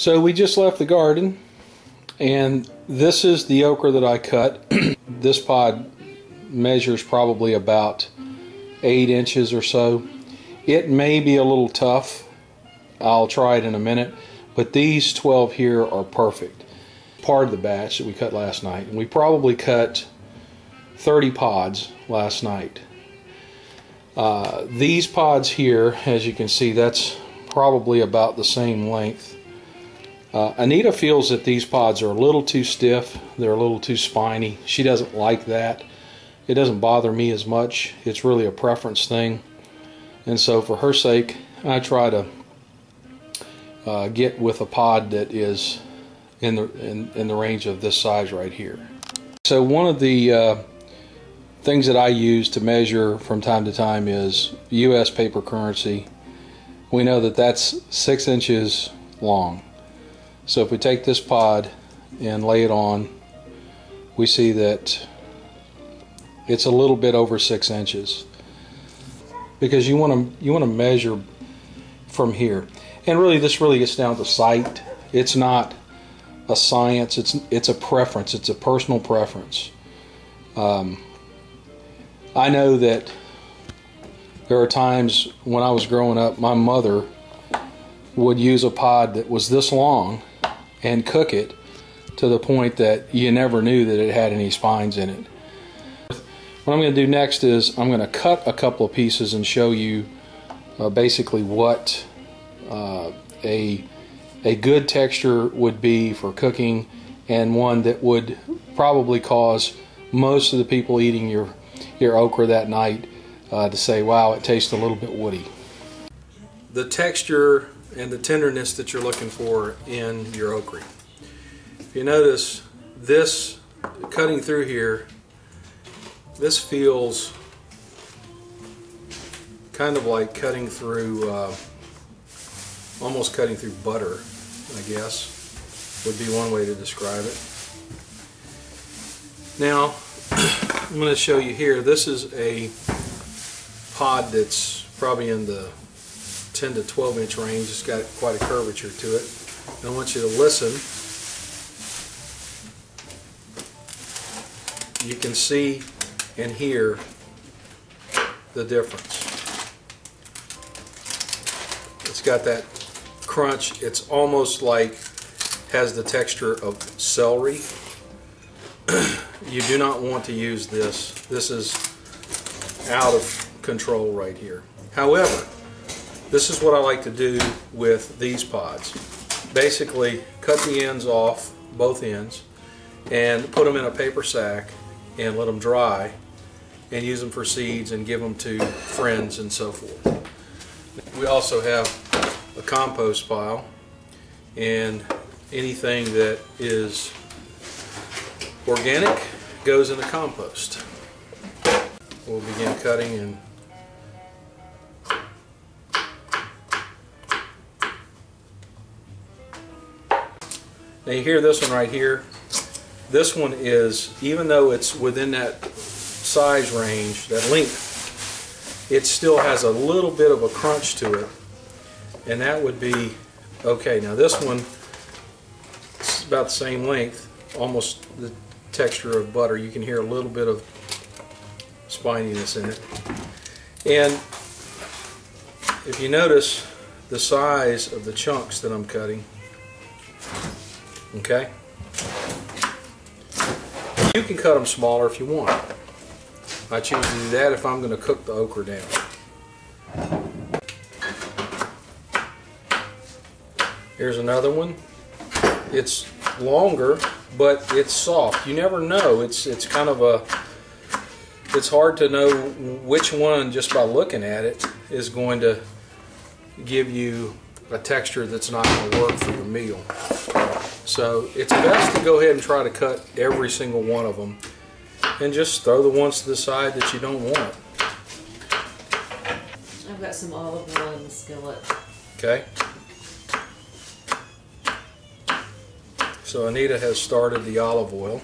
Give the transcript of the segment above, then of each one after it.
So we just left the garden, and this is the okra that I cut. This pod measures probably about 8 inches or so. It may be a little tough. I'll try it in a minute, but these 12 here are perfect. Part of the batch that we cut last night, and we probably cut 30 pods last night. These pods here, as you can see, that's probably about the same length. Anita feels that these pods are a little too stiff. They're a little too spiny. She doesn't like that. It doesn't bother me as much. It's really a preference thing. And so for her sake, I try to get with a pod that is in the range of this size right here. So one of the things that I use to measure from time to time is US paper currency. We know that that's 6 inches long. So if we take this pod and lay it on, we see that it's a little bit over 6 inches, because you want to measure from here. And really, this really gets down to sight. It's not a science. It's a preference. It's a personal preference. I know that there are times when I was growing up, my mother would use a pod that was this long and cook it to the point that you never knew that it had any spines in it. What I'm going to do next is I'm going to cut a couple of pieces and show you basically what a good texture would be for cooking, and one that would probably cause most of the people eating your okra that night to say, wow, it tastes a little bit woody. The texture and the tenderness that you're looking for in your okra. If you notice, this cutting through here, this feels kind of like cutting through, almost cutting through butter, I guess, would be one way to describe it. Now, I'm going to show you here, this is a pod that's probably in the 10 to 12 inch range. It's got quite a curvature to it. And I want you to listen. You can see and hear the difference. It's got that crunch. It's almost like has the texture of celery. You do not want to use this. This is out of control right here. However, this is what I like to do with these pods. Basically, cut the ends off, both ends, and put them in a paper sack and let them dry, and use them for seeds and give them to friends and so forth. We also have a compost pile, and anything that is organic goes in the compost. We'll begin cutting, and now you hear this one right here. This one is, even though it's within that size range, that length, it still has a little bit of a crunch to it, and that would be okay. Now this one is about the same length, almost the texture of butter. You can hear a little bit of spininess in it. And if you notice the size of the chunks that I'm cutting, okay? You can cut them smaller if you want. I choose to do that if I'm going to cook the okra down. Here's another one. It's longer, but it's soft. You never know. It's kind of a, it's hard to know which one just by looking at it is going to give you a texture that's not going to work for your meal. So it's best to go ahead and try to cut every single one of them, and just throw the ones to the side that you don't want. I've got some olive oil in the skillet. Okay. So Anita has started the olive oil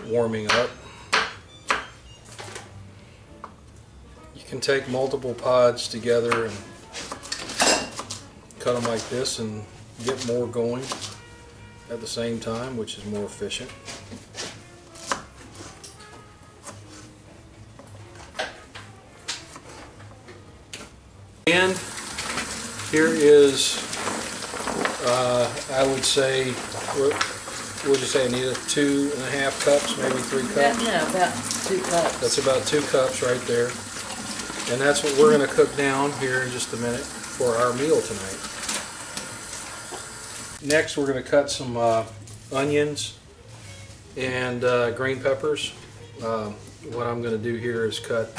warming up. You can take multiple pods together and cut them like this and get more going at the same time, which is more efficient. And here is, I would say, what would you say, Anita? 2.5 cups, maybe 3 cups? No, about 2 cups. That's about 2 cups right there. And that's what we're going to cook down here in just a minute for our meal tonight. Next, we're going to cut some onions and green peppers. What I'm going to do here is cut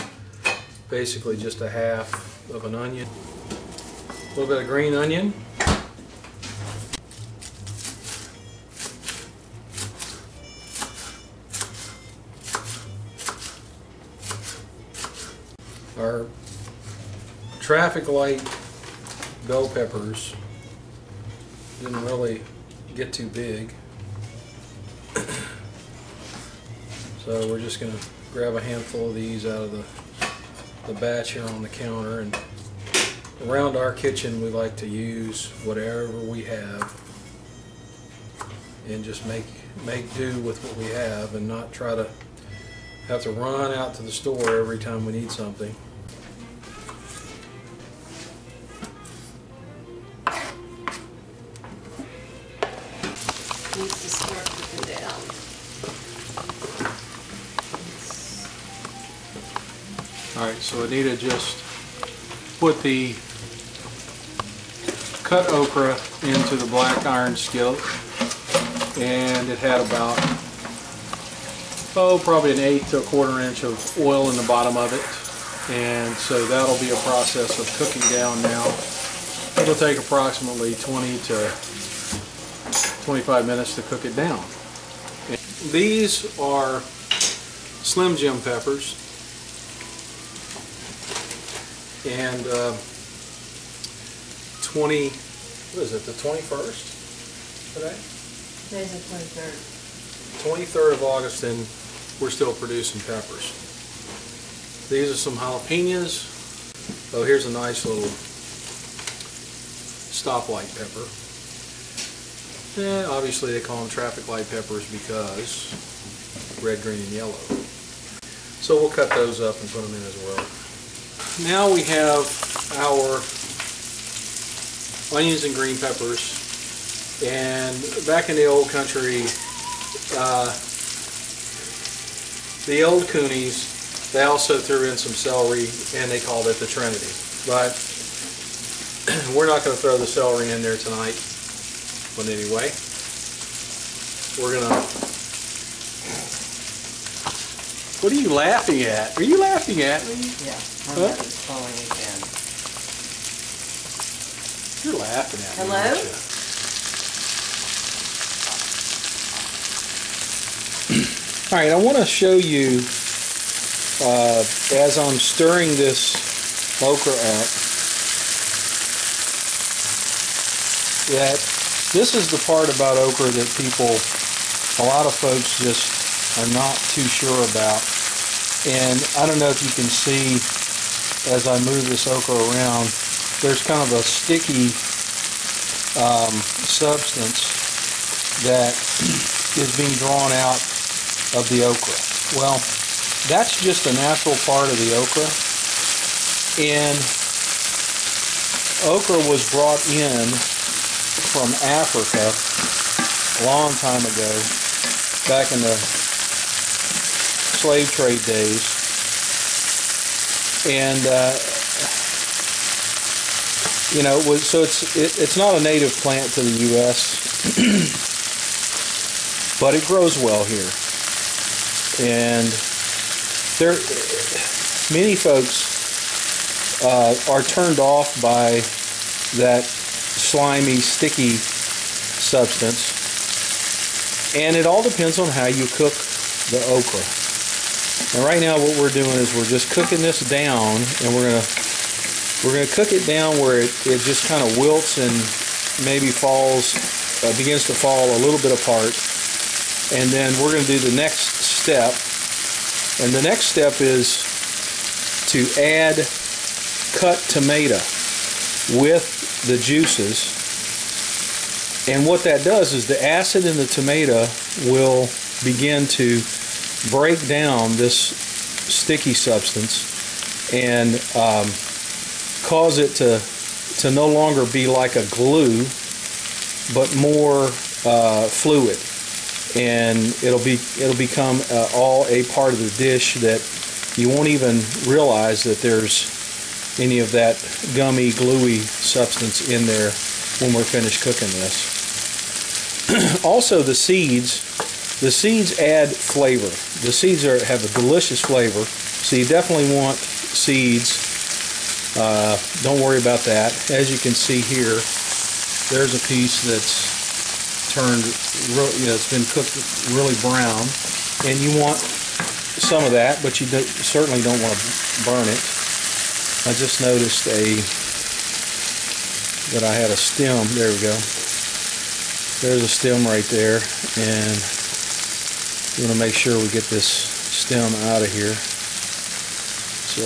basically just a half of an onion, a little bit of green onion, our traffic light bell peppers didn't really get too big, so we're just going to grab a handful of these out of the batch here on the counter. And around our kitchen we like to use whatever we have and just make do with what we have and not try to have to run out to the store every time we need something. Needs to start cooking down. Alright, so Anita just put the cut okra into the black iron skillet, and it had about, probably an 1/8 to 1/4 inch of oil in the bottom of it. And so that'll be a process of cooking down now. It'll take approximately 20 to 25 minutes to cook it down. And these are Slim Jim peppers. And what is it, the 21st today? Today's the 23rd. 23rd of August, and we're still producing peppers. These are some jalapenos. Oh, here's a nice little stoplight pepper. Obviously they call them traffic light peppers because red, green, and yellow. So we'll cut those up and put them in as well. Now we have our onions and green peppers, and back in the old country, the old coonies, they also threw in some celery and they called it the Trinity. But we're not going to throw the celery in there tonight. But anyway, we're going to... What are you laughing at? Are you laughing at me? Yeah. Huh? It's falling again. You're laughing at me. Hello? Aren't you? All right, I want to show you as I'm stirring this okra up that this is the part about okra that a lot of folks just are not too sure about. And I don't know if you can see as I move this okra around, there's kind of a sticky substance that is being drawn out of the okra. Well, that's just a natural part of the okra. And okra was brought in from Africa a long time ago, back in the slave trade days. And you know, so it's not a native plant to the U.S., but it grows well here. And many folks are turned off by that slimy, sticky substance, and it all depends on how you cook the okra. And right now, what we're doing is we're just cooking this down, and we're gonna cook it down where it just kind of wilts and maybe begins to fall a little bit apart. And then we're going to do the next step, and the next step is to add cut tomato with the juices. And what that does is the acid in the tomato will begin to break down this sticky substance and cause it to no longer be like a glue, but more fluid, and it'll become all a part of the dish that you won't even realize that there's any of that gummy, gluey substance in there when we're finished cooking this. Also, the seeds add flavor. The seeds have a delicious flavor, so you definitely want seeds. Don't worry about that. As you can see here, there's a piece that's turned, it's been cooked really brown, and you want some of that, but you certainly don't want to burn it. I just noticed that I had a stem. There we go. There's a stem right there, and we want to make sure we get this stem out of here. So